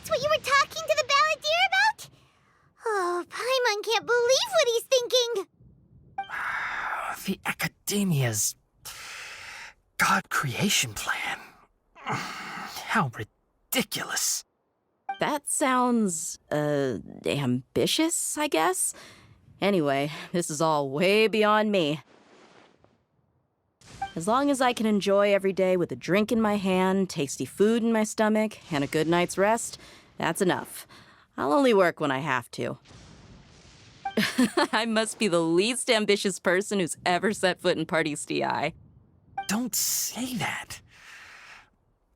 That's what you were talking to the balladeer about? Oh, Paimon can't believe what he's thinking. The Academia's God creation plan. How ridiculous. That sounds, ambitious, I guess? Anyway, this is all way beyond me. As long as I can enjoy every day with a drink in my hand, tasty food in my stomach, and a good night's rest, that's enough. I'll only work when I have to. I must be the least ambitious person who's ever set foot in Party's DI. Don't say that.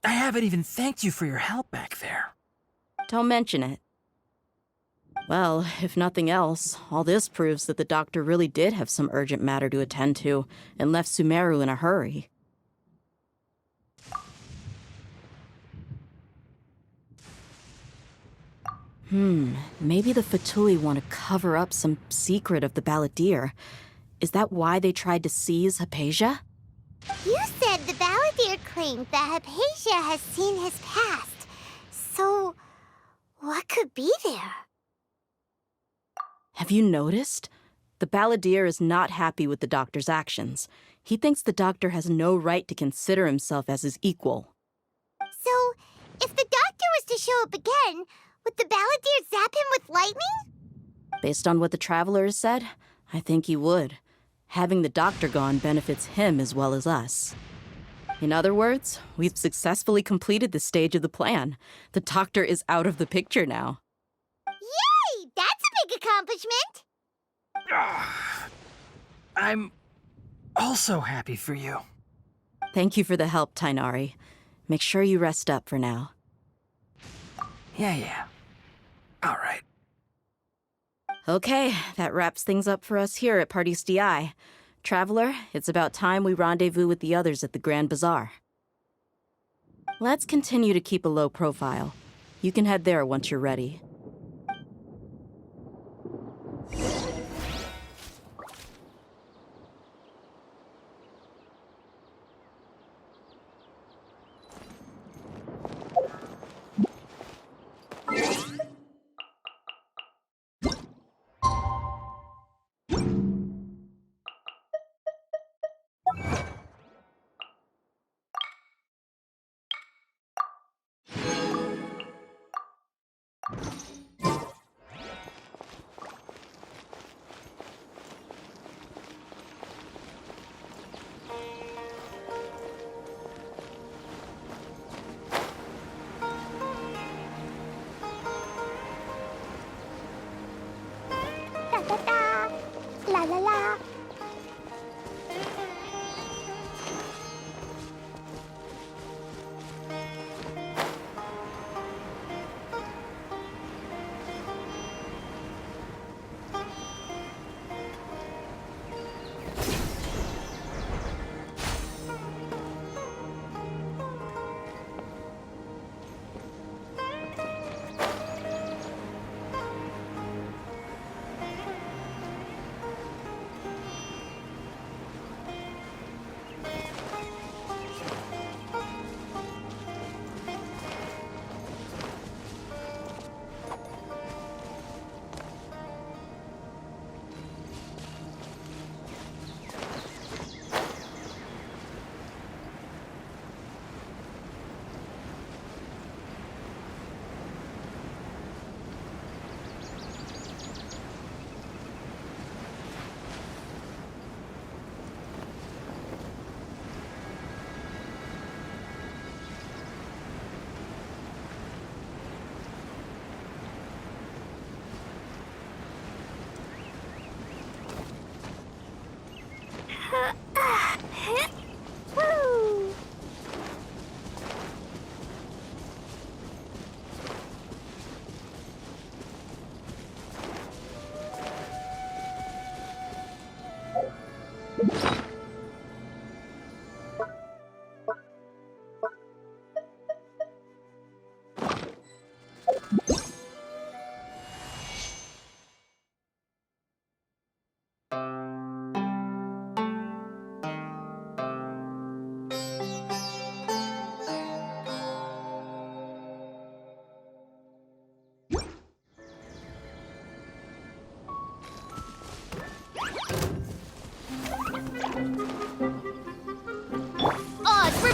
I haven't even thanked you for your help back there. Don't mention it. Well, if nothing else, all this proves that the doctor really did have some urgent matter to attend to and left Sumeru in a hurry. Maybe the Fatui want to cover up some secret of the balladeer. Is that why they tried to seize Hypatia? You said the balladeer claimed that Hypatia has seen his past. So, what could be there? Have you noticed? The balladeer is not happy with the doctor's actions. He thinks the doctor has no right to consider himself as his equal. So, if the doctor was to show up again, would the balladeer zap him with lightning? Based on what the traveler has said, I think he would. Having the doctor gone benefits him as well as us. In other words, we've successfully completed this stage of the plan. The doctor is out of the picture now. Yay! That's a big accomplishment! I'm also happy for you. Thank you for the help, Tainari. Make sure you rest up for now. Yeah. All right. Okay, that wraps things up for us here at Party's DI. Traveler, it's about time we rendezvous with the others at the Grand Bazaar. Let's continue to keep a low profile. You can head there once you're ready. Da-da-da! La-la-la!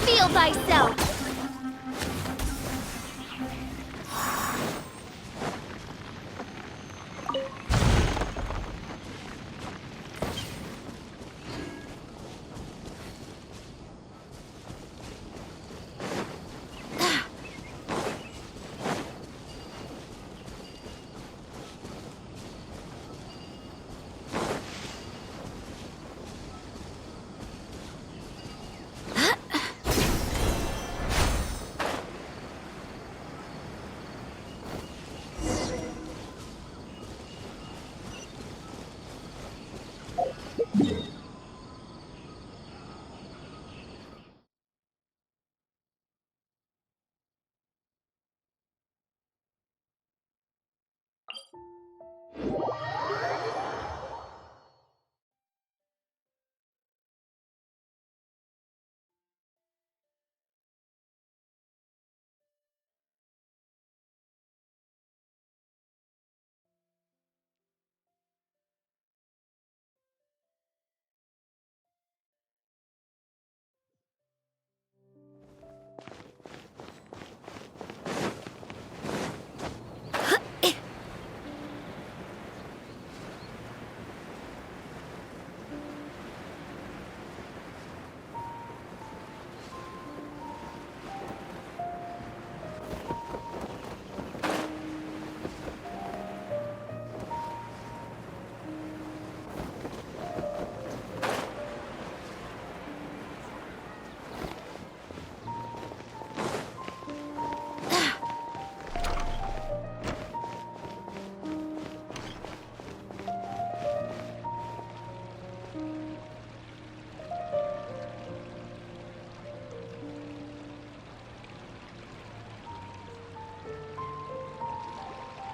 reveal thyself!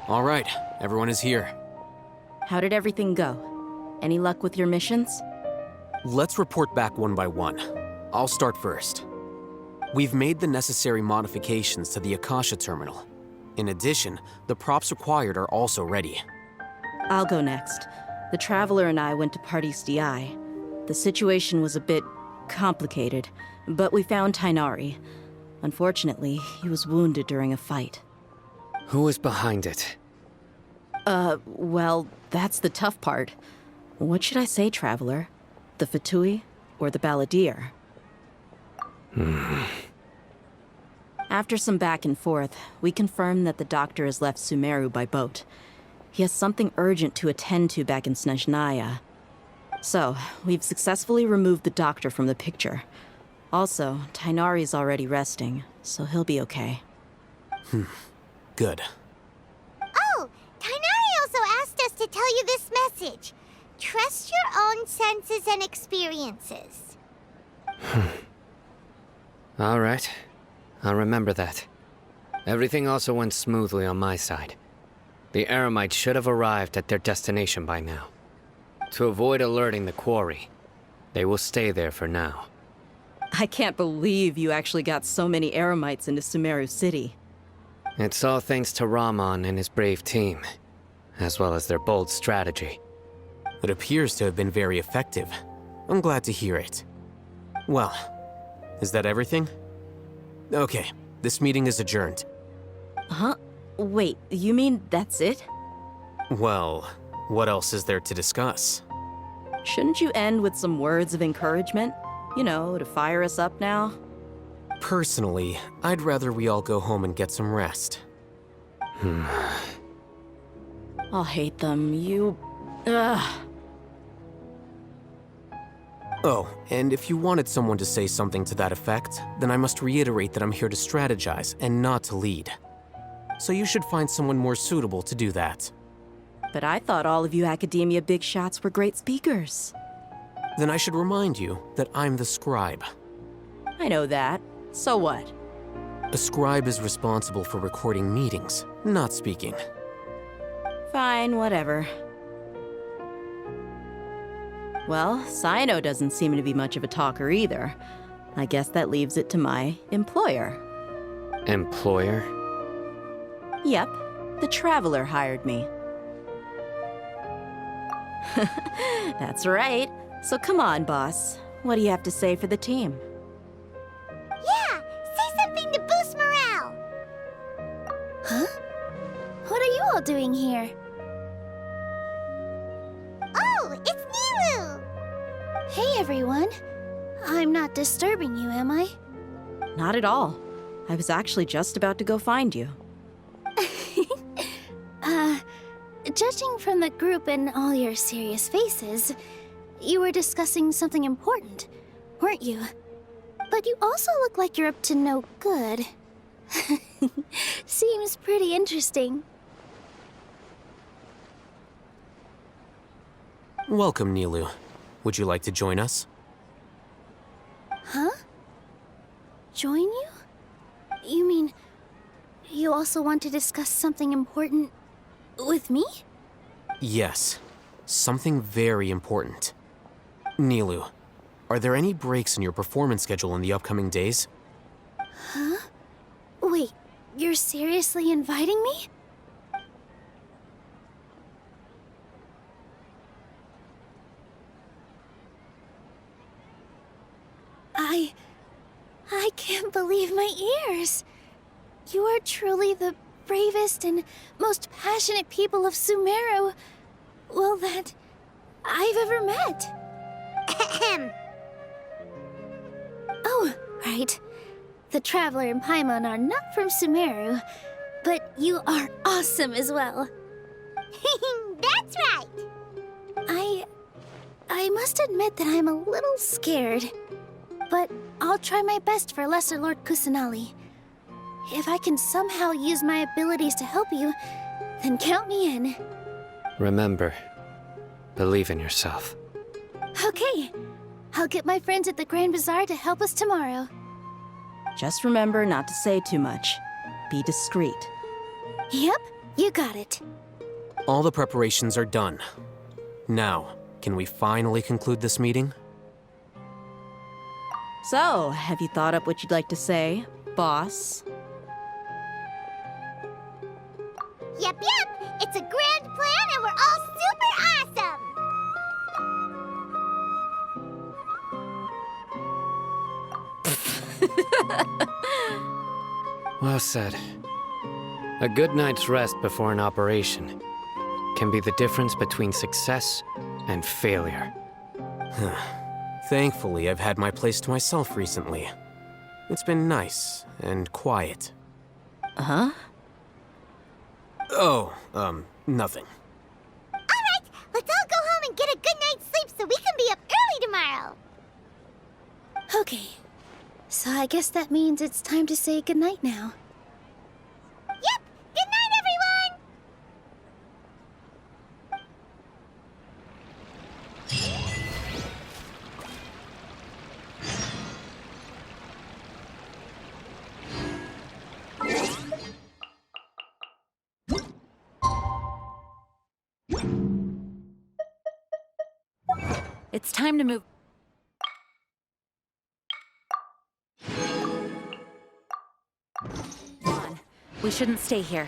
All right, everyone is here. How did everything go? Any luck with your missions? Let's report back one by one. I'll start first. We've made the necessary modifications to the Akasha terminal. In addition, the props required are also ready. I'll go next. The Traveler and I went to Party's DI. The situation was a bit complicated, but we found Tainari. Unfortunately, he was wounded during a fight. Who was behind it? Well, that's the tough part. What should I say, Traveler? The Fatui or the Balladeer? After some back and forth, we confirmed that the doctor has left Sumeru by boat. He has something urgent to attend to back in Snezhnaya. So, we've successfully removed the doctor from the picture. Also, Tainari's already resting, so he'll be okay. Good. Oh, Tainari also asked us to tell you this message. Trust your own senses and experiences. All right. I'll remember that. Everything also went smoothly on my side. The Eremites should have arrived at their destination by now. To avoid alerting the quarry, they will stay there for now. I can't believe you actually got so many Eremites into Sumeru City. It's all thanks to Rahman and his brave team, as well as their bold strategy. It appears to have been very effective. I'm glad to hear it. Well, is that everything? Okay, this meeting is adjourned. Huh? Wait, you mean that's it? Well, what else is there to discuss? Shouldn't you end with some words of encouragement? You know, to fire us up now? Personally, I'd rather we all go home and get some rest. I'll hate them, Ugh. Oh, and if you wanted someone to say something to that effect, then I must reiterate that I'm here to strategize and not to lead. So you should find someone more suitable to do that. But I thought all of you academia big shots were great speakers. Then I should remind you that I'm the scribe. I know that. So what? A scribe is responsible for recording meetings, not speaking. Fine, whatever. Well, Cyno doesn't seem to be much of a talker either. I guess that leaves it to my employer. Employer? Yep, the Traveler hired me. That's right. So come on, boss. What do you have to say for the team? all doing here? Oh, it's Nilu! Hey, everyone. I'm not disturbing you, am I? Not at all. I was actually just about to go find you. Judging from the group and all your serious faces, you were discussing something important, weren't you? But you also look like you're up to no good. Seems pretty interesting. Welcome, Nilu. Would you like to join us? Huh? Join you? You mean you also want to discuss something important with me? Yes. Something very important. Nilu, are there any breaks in your performance schedule in the upcoming days? Huh? Wait, you're seriously inviting me? I can't believe my ears. You are truly the bravest and most passionate people of Sumeru, well, that I've ever met. Ahem. Oh, right. The Traveler and Paimon are not from Sumeru, but you are awesome as well. That's right! I must admit that I'm a little scared. But I'll try my best for Lesser Lord Kusanali. If I can somehow use my abilities to help you, then count me in. Remember, believe in yourself. Okay. I'll get my friends at the Grand Bazaar to help us tomorrow. Just remember not to say too much. Be discreet. Yep, you got it. All the preparations are done. Now, can we finally conclude this meeting? So, have you thought up what you'd like to say, boss? Yep, it's a grand plan and we're all super awesome! Well said. A good night's rest before an operation can be the difference between success and failure. Thankfully, I've had my place to myself recently. It's been nice and quiet. Huh? Oh, nothing. Alright, let's all go home and get a good night's sleep so we can be up early tomorrow! Okay. So I guess that means it's time to say goodnight now. Yep! Good night, everyone! It's time to move. Come on. We shouldn't stay here.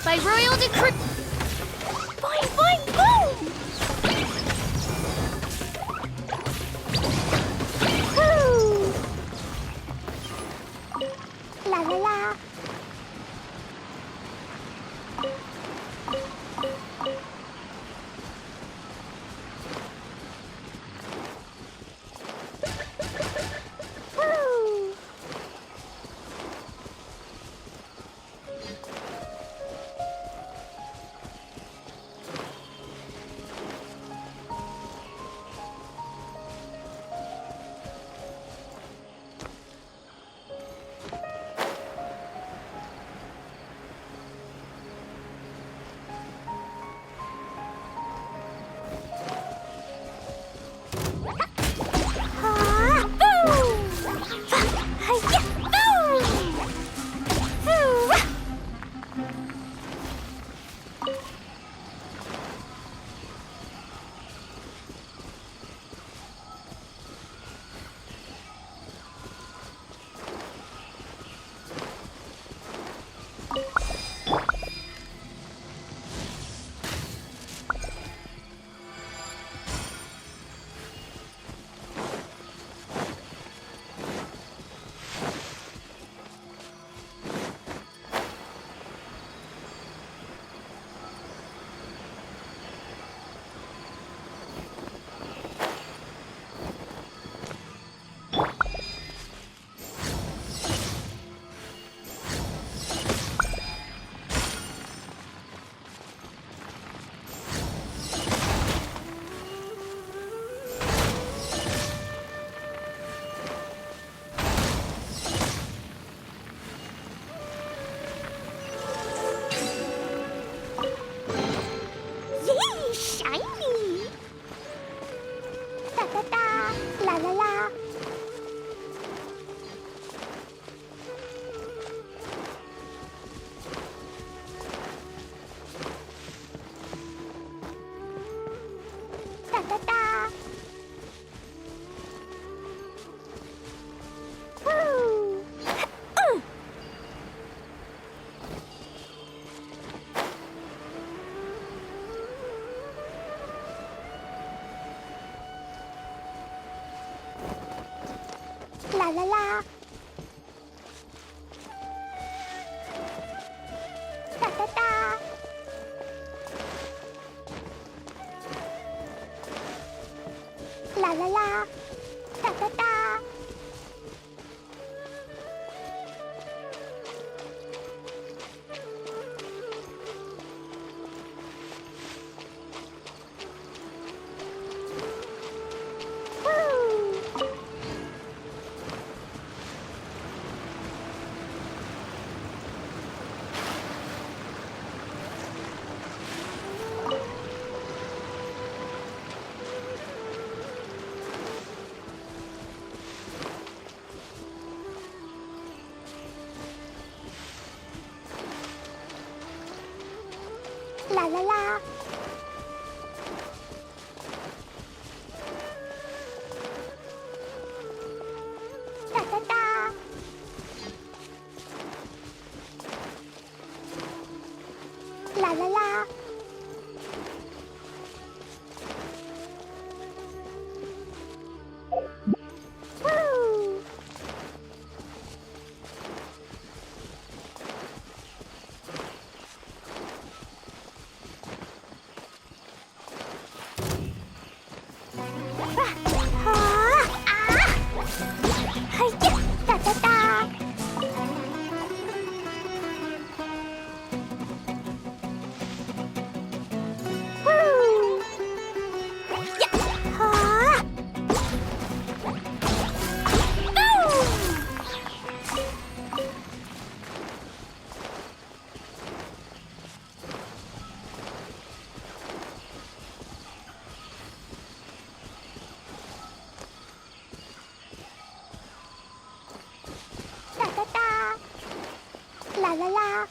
By royal decree. Boing, boing, boom! Woo! La la la. Woo! Ah! Boom! Hi-ya! Boom! Woo! Yay! Shiny! Da da da! La la la! Da da da! Woo! La la la. Da da da. La la la. Da da da. Woo! La la la. Da da da. La la la. Woo! La la la.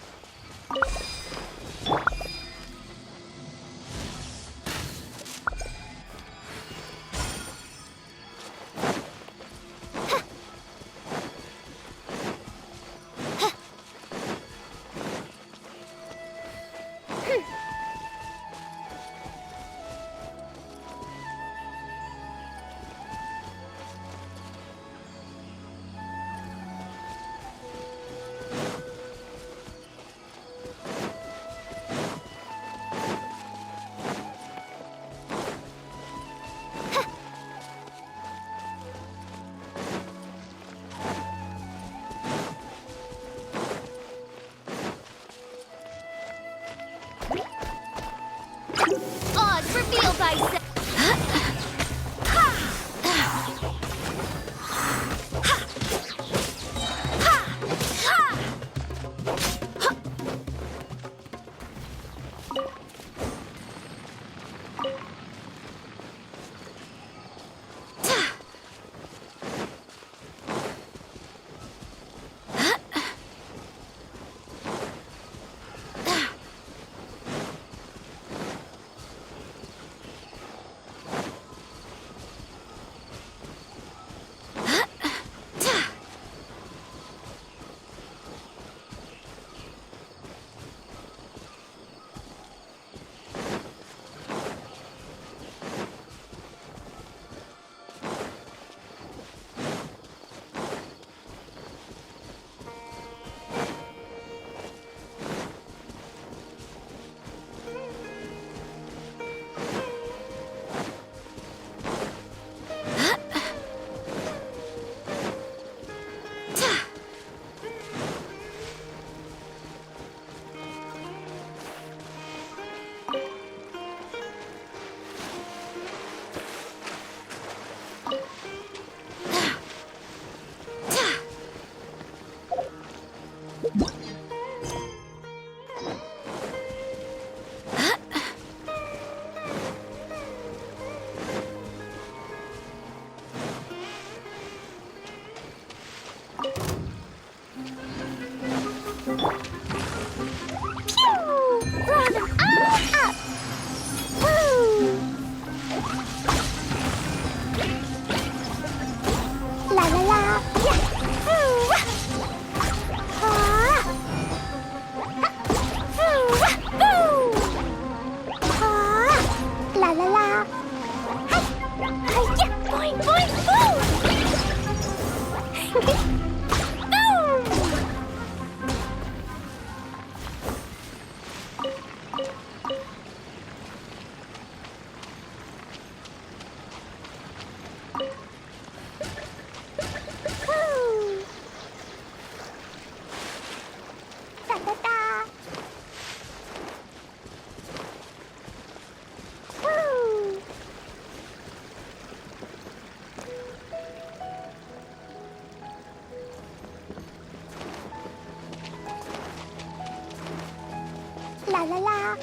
La la la.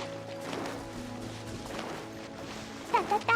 Da da da.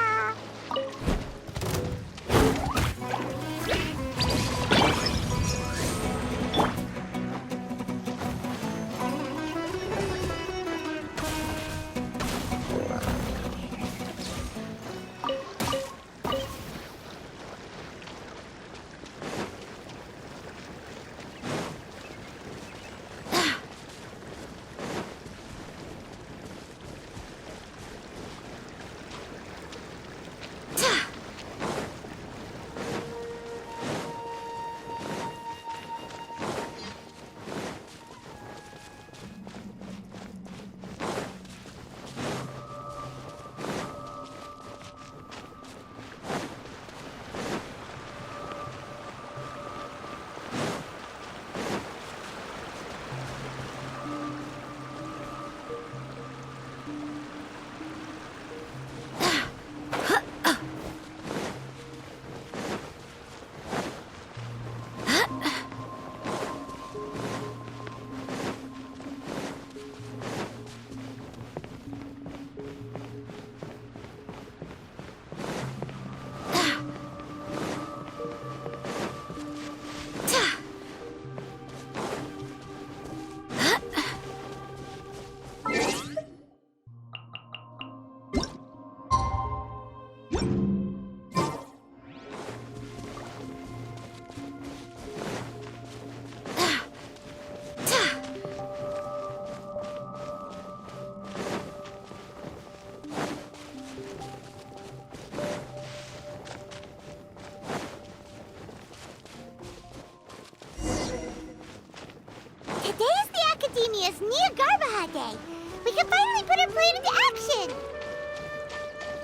Today is the Academia's Nia Garbaha Day. We can finally put our plan into action.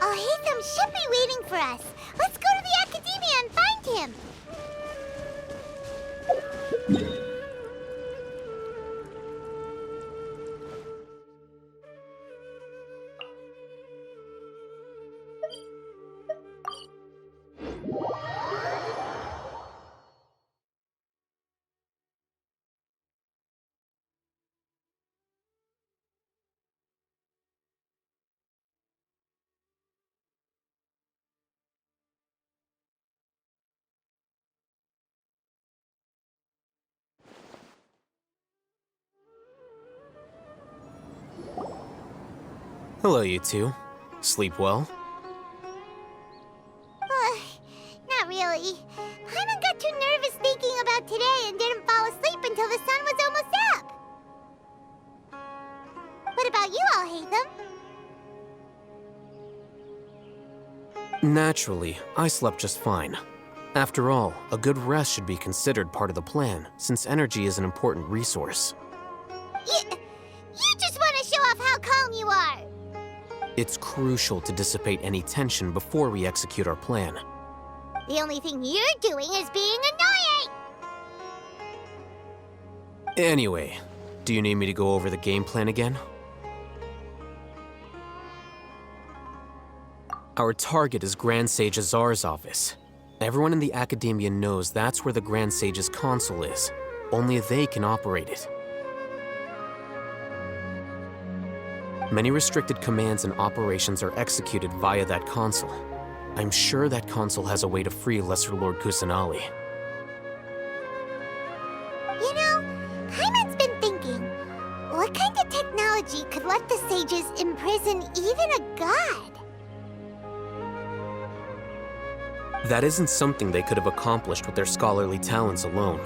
Oh, Hatham should be waiting for us. Let's go to the Academia and find him. Hello, you two. Sleep well? Not really. Paimon got too nervous thinking about today and didn't fall asleep until the sun was almost up. What about you, Alhaitham? Naturally, I slept just fine. After all, a good rest should be considered part of the plan, since energy is an important resource. You just want to show off how calm you are. It's crucial to dissipate any tension before we execute our plan. The only thing you're doing is being annoying. Anyway, do you need me to go over the game plan again? Our target is Grand Sage Azar's office. Everyone in the Academia knows that's where the Grand Sage's console is. Only they can operate it. Many restricted commands and operations are executed via that console. I'm sure that console has a way to free Lesser Lord Kusanali. You know, Paimon's been thinking, what kind of technology could let the sages imprison even a god? That isn't something they could have accomplished with their scholarly talents alone.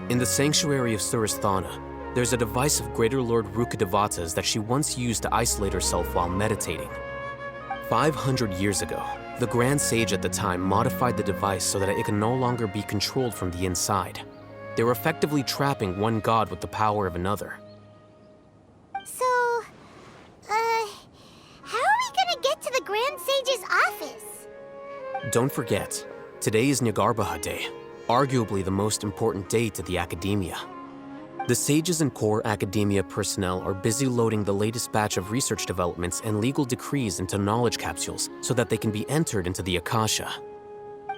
In the Sanctuary of Surasthana, there's a device of Greater Lord Rukkhadevata's that she once used to isolate herself while meditating. 500 years ago, the Grand Sage at the time modified the device so that it could no longer be controlled from the inside. They were effectively trapping one god with the power of another. So, how are we gonna get to the Grand Sage's office? Don't forget, today is Nyagarbha Day, arguably the most important day to the Academia. The sages and core Academia personnel are busy loading the latest batch of research developments and legal decrees into knowledge capsules so that they can be entered into the Akasha.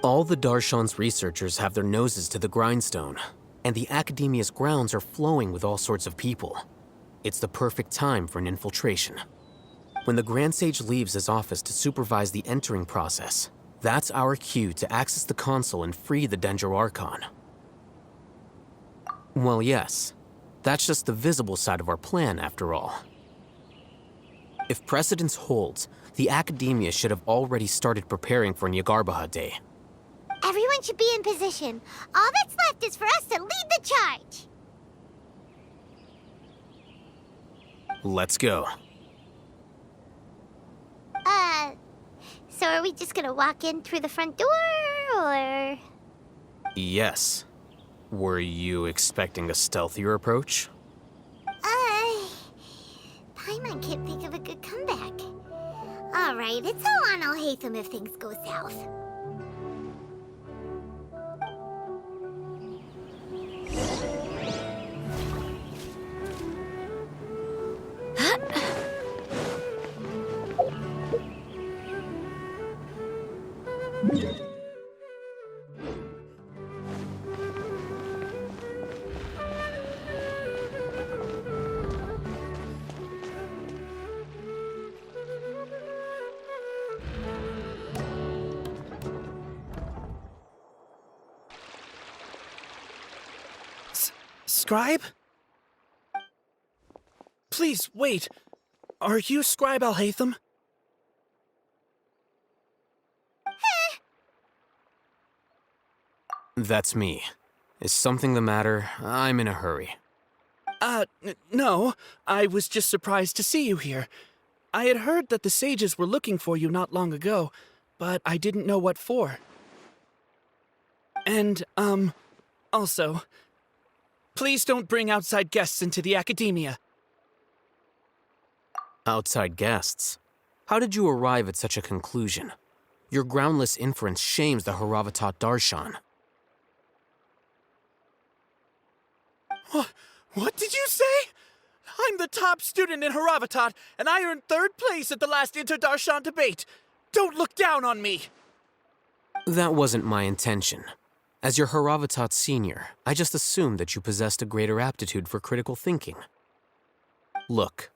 All the Darshan's researchers have their noses to the grindstone, and the Academia's grounds are flowing with all sorts of people. It's the perfect time for an infiltration. When the Grand Sage leaves his office to supervise the entering process, that's our cue to access the console and free the Dendro Archon. Well, yes. That's just the visible side of our plan, after all. If precedence holds, the Academia should have already started preparing for Nyagarbha Day. Everyone should be in position. All that's left is for us to lead the charge. Let's go. So are we just gonna walk in through the front door, or...? Yes. Were you expecting a stealthier approach? Paimon can't think of a good comeback. Alright, it's all on Alhaitham if things go south. Scribe? Please, wait. Are you Scribe Alhaitham? That's me. Is something the matter? I'm in a hurry. No. I was just surprised to see you here. I had heard that the sages were looking for you not long ago, but I didn't know what for. And, also, please don't bring outside guests into the Academia. Outside guests? How did you arrive at such a conclusion? Your groundless inference shames the Haravatat Darshan. What did you say? I'm the top student in Haravatat, and I earned 3rd place at the last Inter-Darshan debate. Don't look down on me! That wasn't my intention. As your Haravatat senior, I just assumed that you possessed a greater aptitude for critical thinking. Look,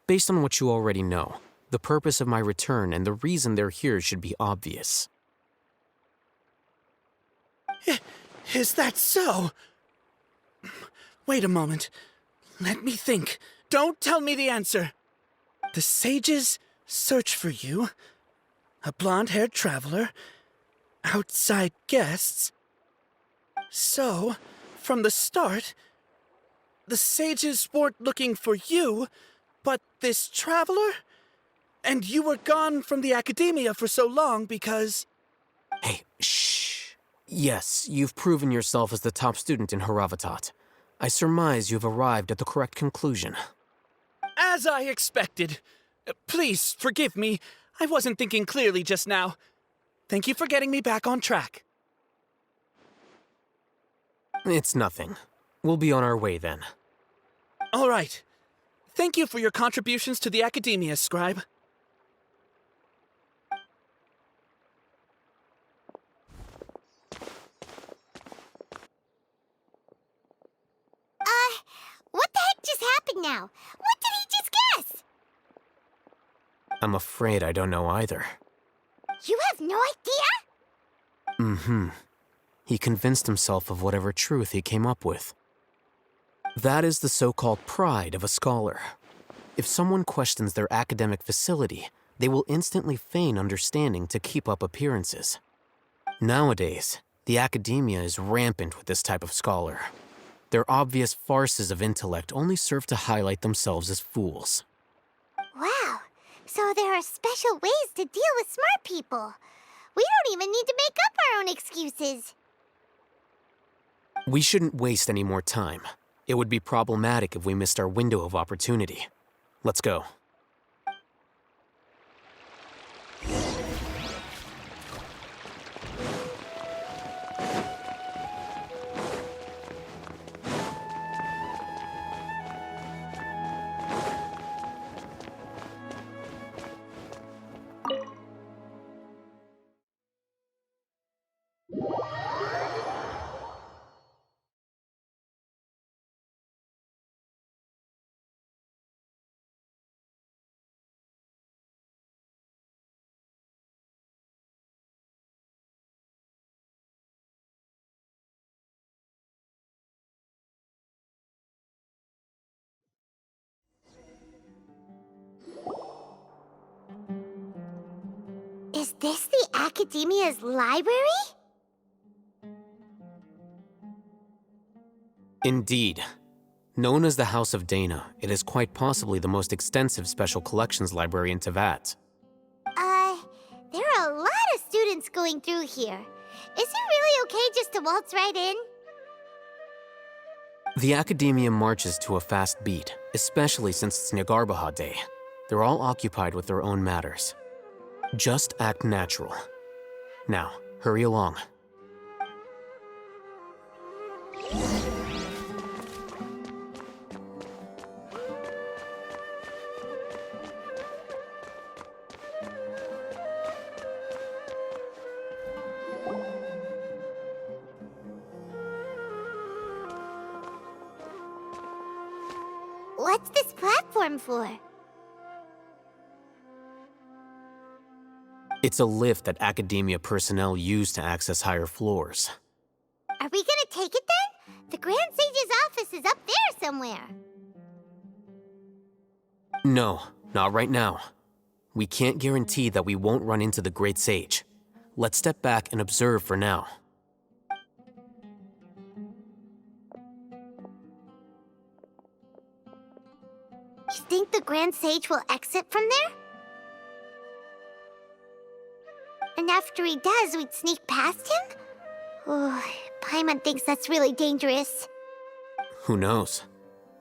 based on what you already know, the purpose of my return and the reason they're here should be obvious. Is that so? Wait a moment. Let me think. Don't tell me the answer. The sages search for you. A blonde-haired traveler. Outside guests. So, from the start, the sages weren't looking for you, but this traveler? And you were gone from the academia for so long because... Hey, shh. Yes, you've proven yourself as the top student in Haravatat. I surmise you've arrived at the correct conclusion. As I expected. Please, forgive me. I wasn't thinking clearly just now. Thank you for getting me back on track. It's nothing. We'll be on our way then. All right. Thank you for your contributions to the academia, Scribe. What the heck just happened now? What did he just guess? I'm afraid I don't know either. You have no idea? Mm-hmm. He convinced himself of whatever truth he came up with. That is the so-called pride of a scholar. If someone questions their academic facility, they will instantly feign understanding to keep up appearances. Nowadays, the academia is rampant with this type of scholar. Their obvious farces of intellect only serve to highlight themselves as fools. Wow. So there are special ways to deal with smart people. We don't even need to make up our own excuses. We shouldn't waste any more time. It would be problematic if we missed our window of opportunity. Let's go. Is this the Academia's library? Indeed. Known as the House of Dana, it is quite possibly the most extensive special collections library in Teyvat. There are a lot of students going through here. Is it really okay just to waltz right in? The Academia marches to a fast beat, especially since it's Nagarbaha Day. They're all occupied with their own matters. Just act natural. Now, hurry along. What's this platform for? It's a lift that Academia personnel use to access higher floors. Are we gonna take it then? The Grand Sage's office is up there somewhere. No, not right now. We can't guarantee that we won't run into the Great Sage. Let's step back and observe for now. You think the Grand Sage will exit from there? And after he does, we'd sneak past him? Oh, Paimon thinks that's really dangerous. Who knows?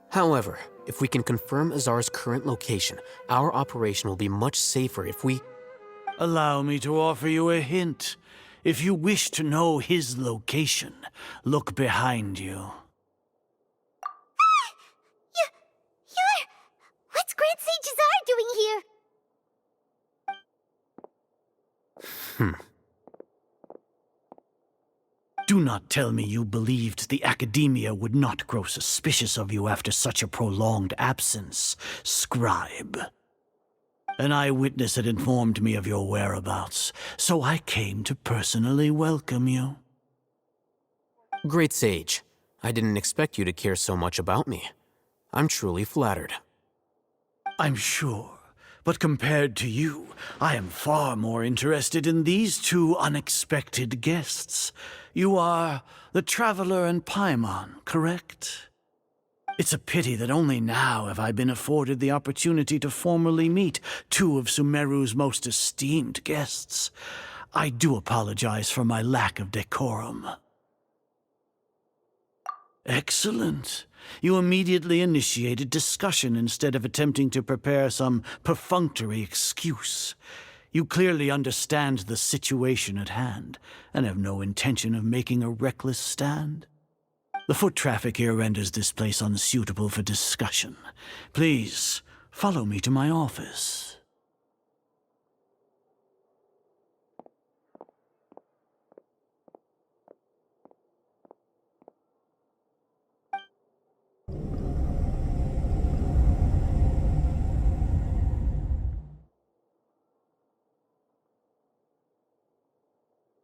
However, if we can confirm Azar's current location, our operation will be much safer if we... Allow me to offer you a hint. If you wish to know his location, look behind you. You're... What's Grand Sage Azar doing here? Do not tell me you believed the Academia would not grow suspicious of you after such a prolonged absence, Scribe. An eyewitness had informed me of your whereabouts, so I came to personally welcome you. Great Sage, I didn't expect you to care so much about me. I'm truly flattered. I'm sure. But compared to you, I am far more interested in these two unexpected guests. You are the Traveler and Paimon, correct? It's a pity that only now have I been afforded the opportunity to formally meet two of Sumeru's most esteemed guests. I do apologize for my lack of decorum. Excellent. You immediately initiated discussion instead of attempting to prepare some perfunctory excuse. You clearly understand the situation at hand, and have no intention of making a reckless stand. The foot traffic here renders this place unsuitable for discussion. Please, follow me to my office.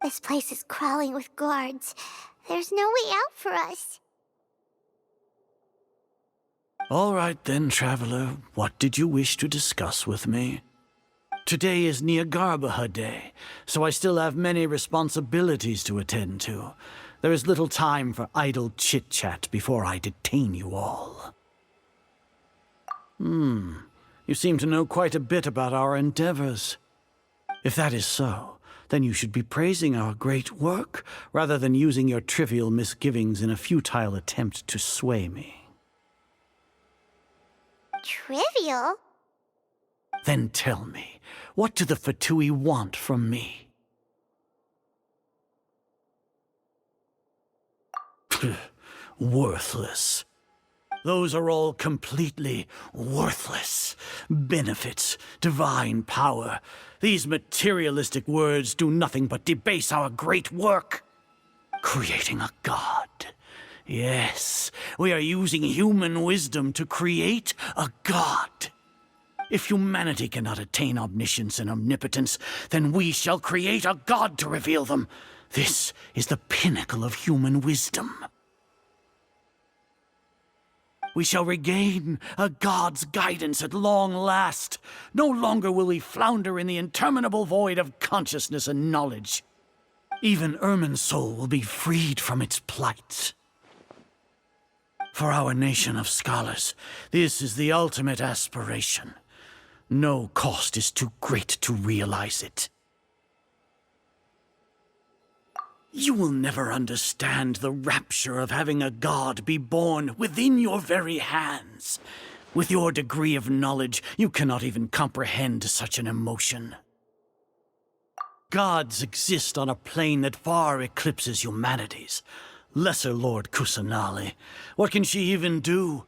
This place is crawling with guards. There's no way out for us. All right then, Traveler. What did you wish to discuss with me? Today is Niagarbaha Day, so I still have many responsibilities to attend to. There is little time for idle chit-chat before I detain you all. You seem to know quite a bit about our endeavors. If that is so, then you should be praising our great work, rather than using your trivial misgivings in a futile attempt to sway me. Trivial? Then tell me, what do the Fatui want from me? Worthless. Those are all completely worthless. Benefits, divine power. These materialistic words do nothing but debase our great work. Creating a god. Yes, we are using human wisdom to create a god. If humanity cannot attain omniscience and omnipotence, then we shall create a god to reveal them. This is the pinnacle of human wisdom. We shall regain a god's guidance at long last. No longer will we flounder in the interminable void of consciousness and knowledge. Even Irminsul will be freed from its plight. For our nation of scholars, this is the ultimate aspiration. No cost is too great to realize it. You will never understand the rapture of having a god be born within your very hands. With your degree of knowledge, you cannot even comprehend such an emotion. Gods exist on a plane that far eclipses humanity's. Lesser Lord Kusanali, what can she even do?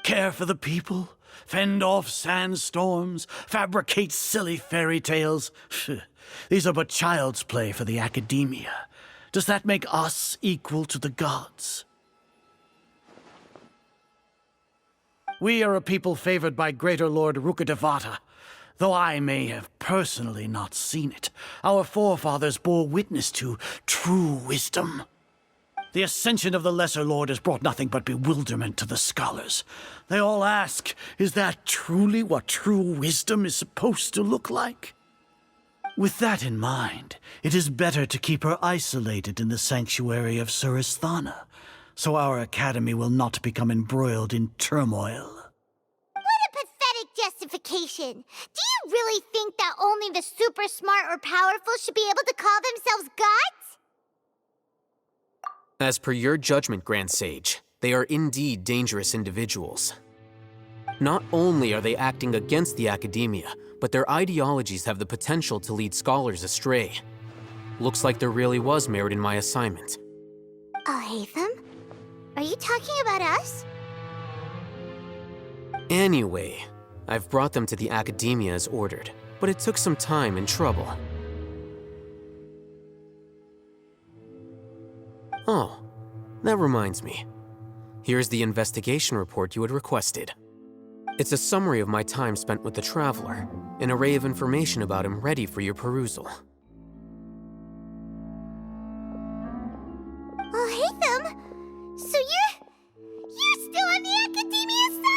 Care for the people? Fend off sandstorms? Fabricate silly fairy tales? These are but child's play for the academia. Does that make us equal to the gods? We are a people favored by Greater Lord Rukkhadevata. Though I may have personally not seen it, our forefathers bore witness to true wisdom. The ascension of the Lesser Lord has brought nothing but bewilderment to the scholars. They all ask, is that truly what true wisdom is supposed to look like? With that in mind, it is better to keep her isolated in the sanctuary of Surasthana, so our academy will not become embroiled in turmoil. What a pathetic justification! Do you really think that only the super smart or powerful should be able to call themselves gods? As per your judgment, Grand Sage, they are indeed dangerous individuals. Not only are they acting against the academia, but their ideologies have the potential to lead scholars astray. Looks like there really was merit in my assignment. Alhaitham? Are you talking about us? Anyway, I've brought them to the academia as ordered, but it took some time and trouble. Oh, that reminds me. Here's the investigation report you had requested. It's a summary of my time spent with the Traveler, an array of information about him ready for your perusal. Alhaitham? So you're still on the academia side?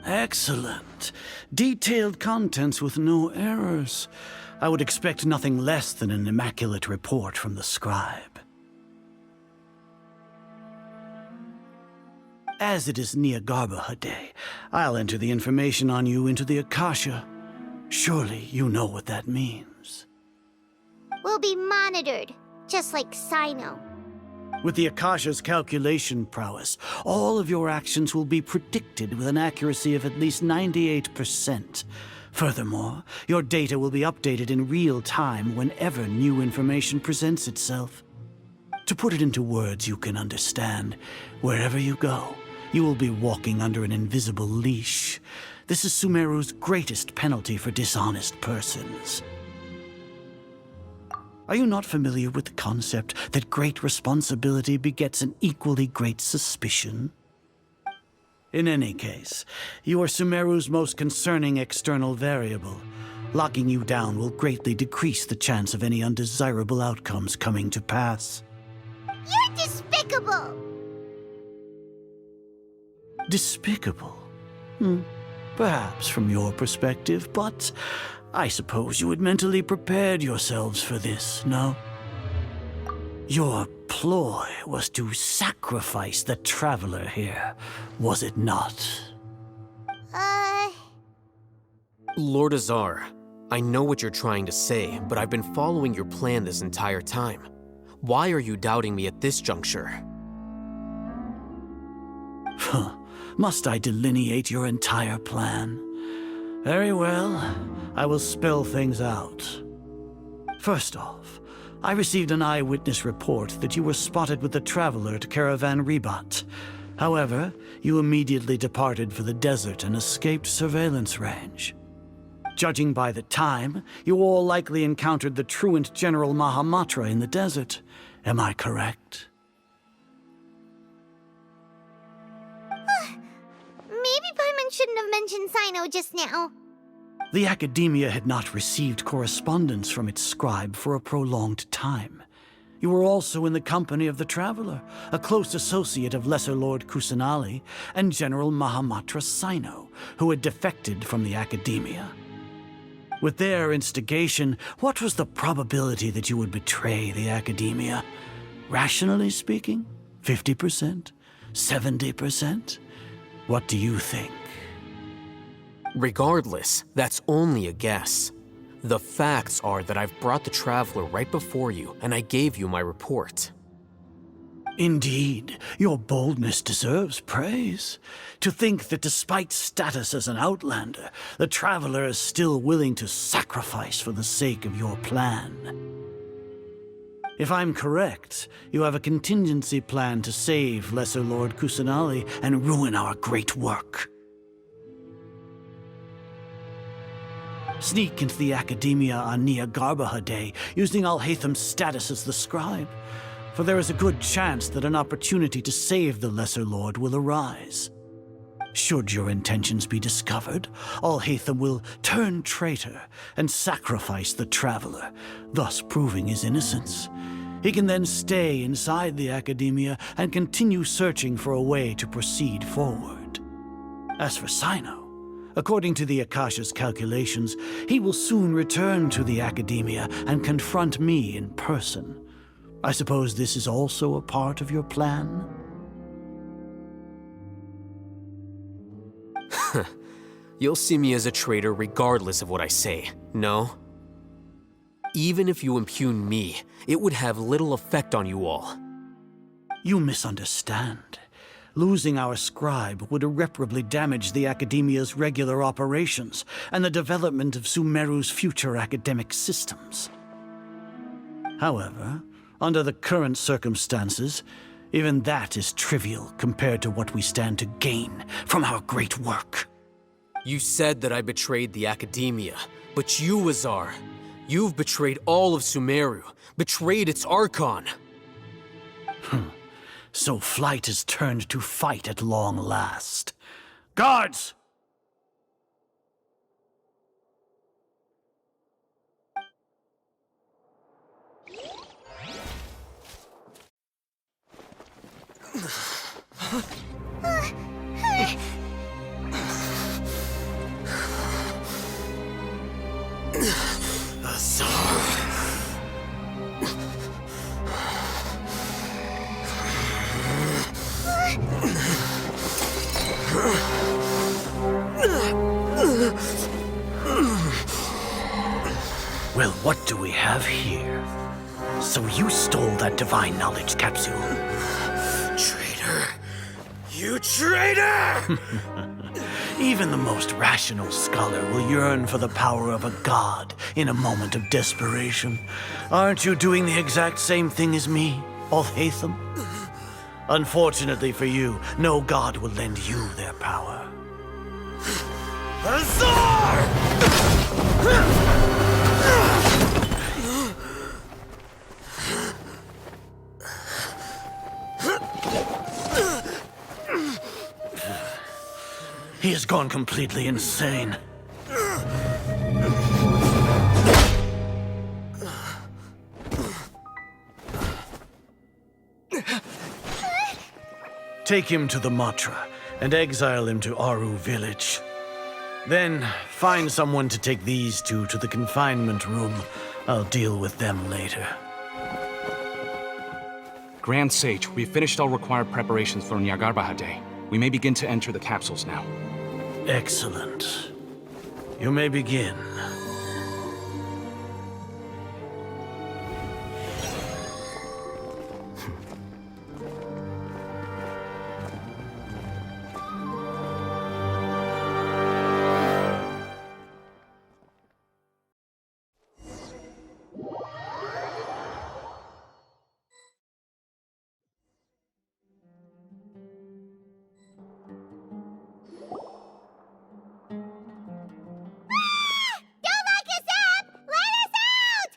Excellent. Detailed contents with no errors. I would expect nothing less than an immaculate report from the scribe. As it is Niagarbaha Day, I'll enter the information on you into the Akasha. Surely you know what that means. We'll be monitored, just like Sino. With the Akasha's calculation prowess, all of your actions will be predicted with an accuracy of at least 98%. Furthermore, your data will be updated in real time whenever new information presents itself. To put it into words you can understand, wherever you go, you will be walking under an invisible leash. This is Sumeru's greatest penalty for dishonest persons. Are you not familiar with the concept that great responsibility begets an equally great suspicion? In any case, you are Sumeru's most concerning external variable. Locking you down will greatly decrease the chance of any undesirable outcomes coming to pass. You're despicable! Despicable? Perhaps from your perspective, but I suppose you had mentally prepared yourselves for this, no? Your ploy was to sacrifice the traveler here, was it not? Lord Azar, I know what you're trying to say, but I've been following your plan this entire time. Why are you doubting me at this juncture? Must I delineate your entire plan? Very well, I will spell things out. First off, I received an eyewitness report that you were spotted with the traveler at Caravan Ribat. However, you immediately departed for the desert and escaped surveillance range. Judging by the time, you all likely encountered the truant General Mahamatra in the desert. Am I correct? Maybe Paimon shouldn't have mentioned Sino just now. The Academia had not received correspondence from its scribe for a prolonged time. You were also in the company of the Traveler, a close associate of Lesser Lord Kusanali and General Mahamatra Sino, who had defected from the Academia. With their instigation, what was the probability that you would betray the Academia? Rationally speaking, 50%? 70%? What do you think? Regardless, that's only a guess. The facts are that I've brought the Traveler right before you, and I gave you my report. Indeed, your boldness deserves praise. To think that despite status as an outlander, the Traveler is still willing to sacrifice for the sake of your plan. If I'm correct, you have a contingency plan to save Lesser Lord Kusanali and ruin our great work. Sneak into the Academia on Niagarbaha Day, using Alhaitham's status as the scribe, for there is a good chance that an opportunity to save the Lesser Lord will arise. Should your intentions be discovered, Alhaitham will turn traitor and sacrifice the Traveler, thus proving his innocence. He can then stay inside the Academia and continue searching for a way to proceed forward. As for Sino, according to the Akasha's calculations, he will soon return to the Academia and confront me in person. I suppose this is also a part of your plan? You'll see me as a traitor regardless of what I say, no? Even if you impugn me, it would have little effect on you all. You misunderstand. Losing our scribe would irreparably damage the Academia's regular operations and the development of Sumeru's future academic systems. However, under the current circumstances, even that is trivial compared to what we stand to gain from our great work. You said that I betrayed the Academia, but you, Azar, you've betrayed all of Sumeru, betrayed its Archon. So flight has turned to fight at long last. Guards! Well, what do we have here? So you stole that divine knowledge capsule? Traitor! You traitor! Even the most rational scholar will yearn for the power of a god in a moment of desperation. Aren't you doing the exact same thing as me, Alhaitham? Unfortunately for you, no god will lend you their power. Azar! He has gone completely insane. Take him to the Matra and exile him to Aru village. Then find someone to take these two to the confinement room. I'll deal with them later. Grand Sage, we've finished all required preparations for Nyagarbahar Day. We may begin to enter the capsules now. Excellent. You may begin. Don't lock us up! Let us out!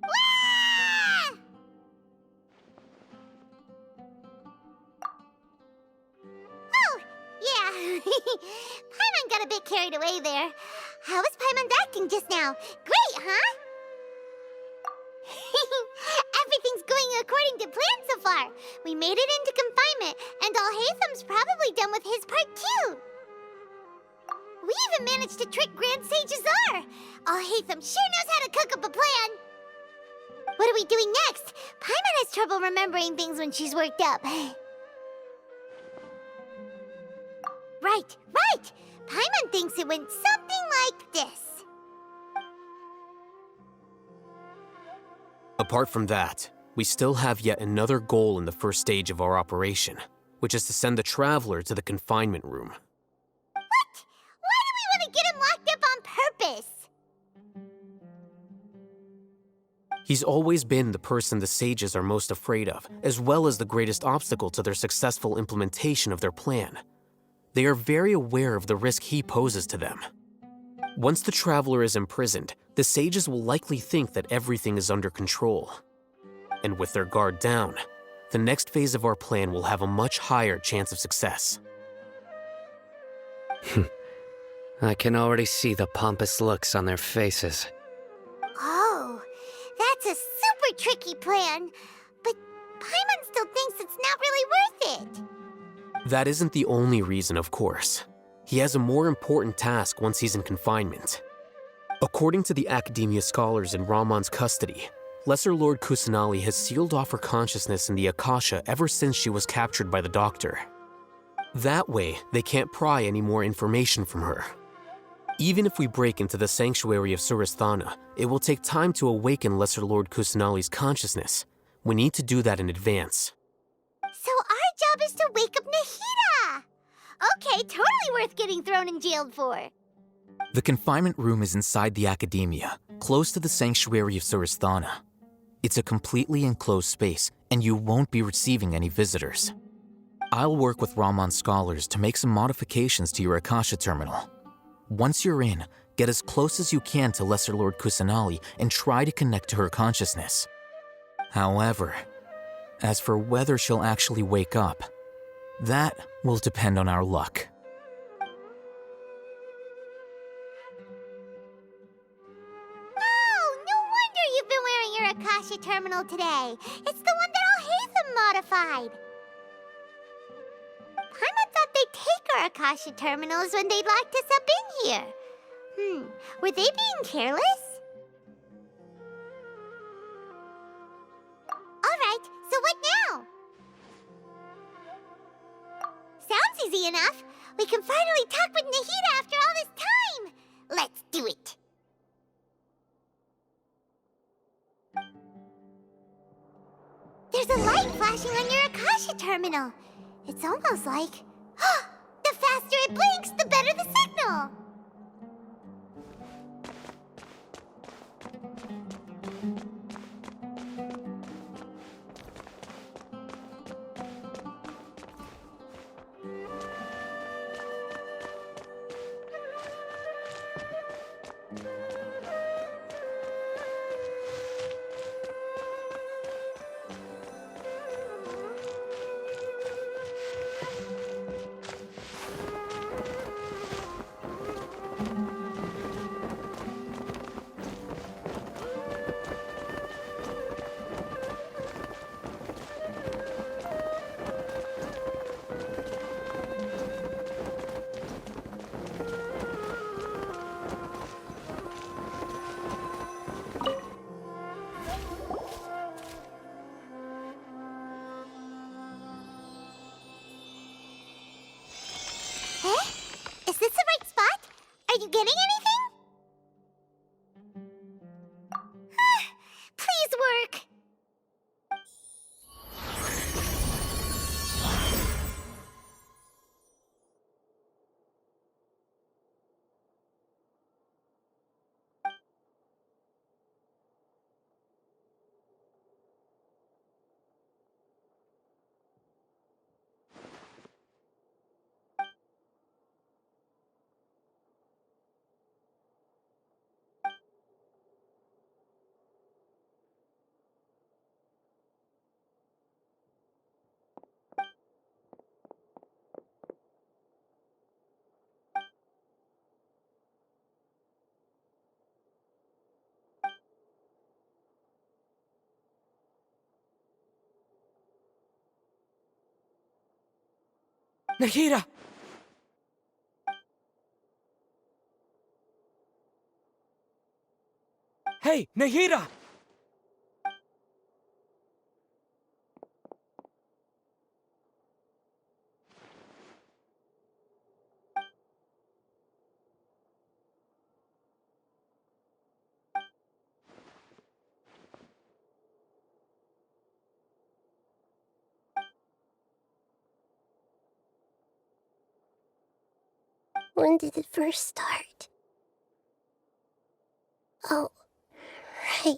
Ah! Oh, yeah. Paimon got a bit carried away there. How was Paimon's acting just now? Great, huh? Everything's going according to plan so far. We made it into confinement, and Alhaitham's probably done with his part too. We even managed to trick Grand Sage Azar. Alhaitham sure knows how to cook up a plan. What are we doing next? Paimon has trouble remembering things when she's worked up. Right. Paimon thinks it went something like this. Apart from that, we still have yet another goal in the first stage of our operation, which is to send the Traveler to the confinement room. What? Why do we want to get him locked up on purpose? He's always been the person the sages are most afraid of, as well as the greatest obstacle to their successful implementation of their plan. They are very aware of the risk he poses to them. Once the Traveler is imprisoned, the sages will likely think that everything is under control. And with their guard down, the next phase of our plan will have a much higher chance of success. I can already see the pompous looks on their faces. Oh, that's a super tricky plan. But Paimon still thinks it's not really worth it. That isn't the only reason, of course. He has a more important task once he's in confinement. According to the Academia scholars in Ramon's custody, Lesser Lord Kusanali has sealed off her consciousness in the Akasha ever since she was captured by the Doctor. That way, they can't pry any more information from her. Even if we break into the sanctuary of Surasthana, it will take time to awaken Lesser Lord Kusanali's consciousness. We need to do that in advance. So our job is to wake up Nahida! Okay, totally worth getting thrown and jailed for. The confinement room is inside the Academia, close to the sanctuary of Surasthana. It's a completely enclosed space, and you won't be receiving any visitors. I'll work with Ramon's scholars to make some modifications to your Akasha terminal. Once you're in, get as close as you can to Lesser Lord Kusanali and try to connect to her consciousness. However, as for whether she'll actually wake up, that will depend on our luck. Oh, no wonder you've been wearing your Akasha terminal today. It's the one that Alhaitham modified. Paimon thought they'd take our Akasha terminals when they locked us up in here. Were they being careless? Alright, so what now? Sounds easy enough. We can finally talk with Nahida after all this time. Let's do it. There's a light flashing on your Akasha terminal. It's almost like... the faster it blinks, the better the signal. Is this the right spot? Are you getting anything? Please work. Nahida! Hey, Nahida! When did it first start? Oh, right.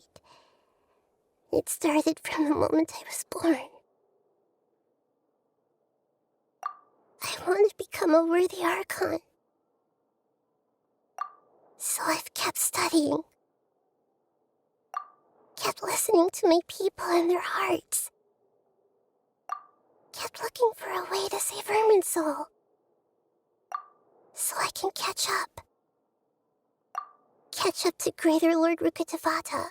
It started from the moment I was born. I want to become a worthy Archon. So I've kept studying. Kept listening to my people and their hearts. Kept looking for a way to save Irminsul. So I can catch up. Catch up to Greater Lord Rukkhadevata.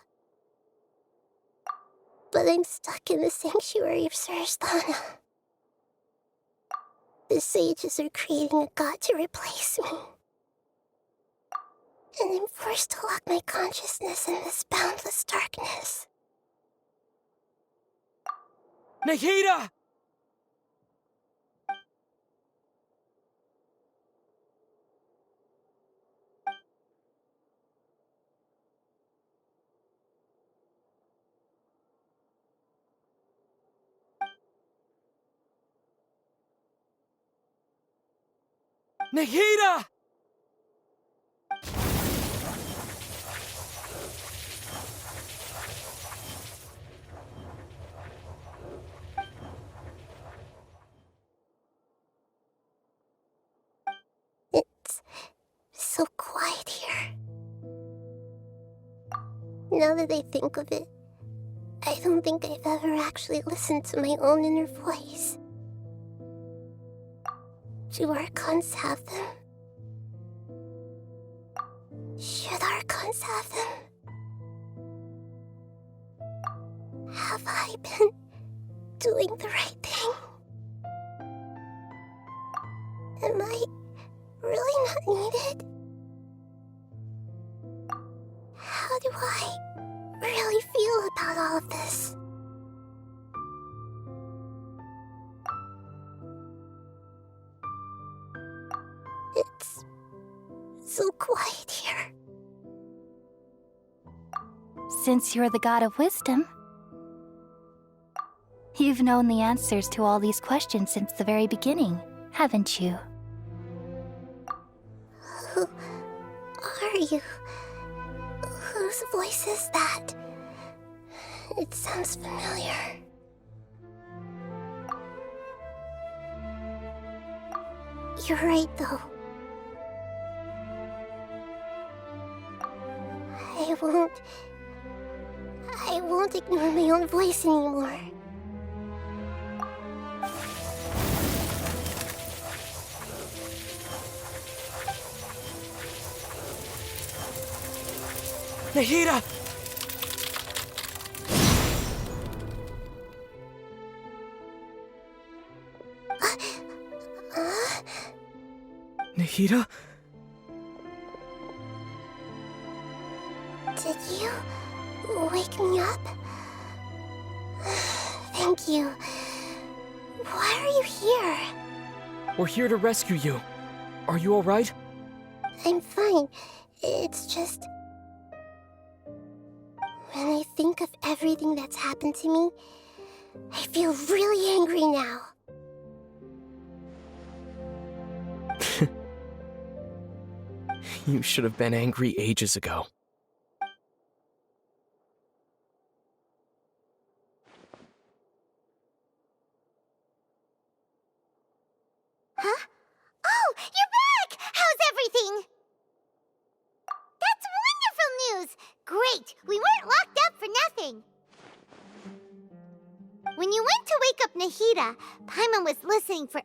But I'm stuck in the sanctuary of Surasthana. The sages are creating a god to replace me. And I'm forced to lock my consciousness in this boundless darkness. Nahida! Nahida! It's so quiet here. Now that I think of it, I don't think I've ever actually listened to my own inner voice. Do Archons have them? Should Archons have them? Have I been doing the right thing? Am I really not needed? How do I really feel about all of this? It's so quiet here. Since you're the god of wisdom, you've known the answers to all these questions since the very beginning, haven't you? Who are you? Whose voice is that? It sounds familiar. You're right, though. I won't ignore my own voice anymore. Nahida! Nahida? Did you wake me up? Thank you. Why are you here? We're here to rescue you. Are you alright? I'm fine. It's just... when I think of everything that's happened to me, I feel really angry now. You should have been angry ages ago. Huh? Oh, you're back! How's everything? That's wonderful news! Great! We weren't locked up for nothing! When you went to wake up Nahida, Paimon was listening for